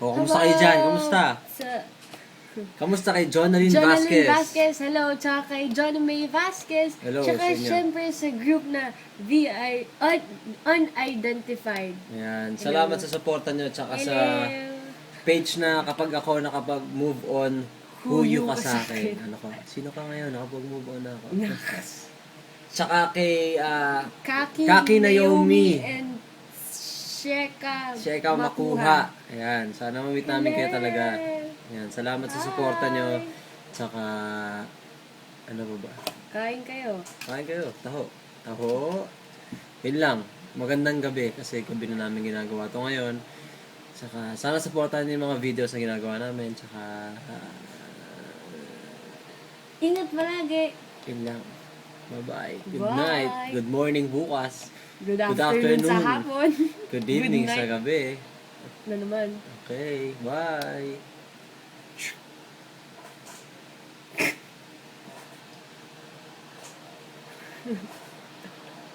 O, kamusta kayo dyan? Kamusta? Kamusta kay Jonalyn Jonalyn Vasquez? Vasquez, hello. Tsaka kay John May Vasquez. Hello Tsaka sa inyo. syempre sa group na Unidentified. Ayan. Salamat sa suporta nyo tsaka sa page na kapag ako nakapag-move on, who you ka sa akin. Ano ka? Sino ka ngayon? Nakapag-move on na ako. Tsaka kay Kaki Naomi and Sheka Makuha. Ayan. Sana mamit namin kayo talaga. Ayan. Salamat sa suporta nyo. Tsaka, ano ba? Kain kayo. Kain kayo. Taho. Taho. Yun lang. Magandang gabi kasi gabi na namin ginagawa to ngayon. Tsaka, sana supportan niyo yung mga videos na ginagawa namin. Tsaka, Ingat palagi. yun lang. Bye-bye. Good Bye. night. Good morning bukas. Good afternoon sa hapon. Good evening Good sa night. gabi. Na naman. Okay. Bye.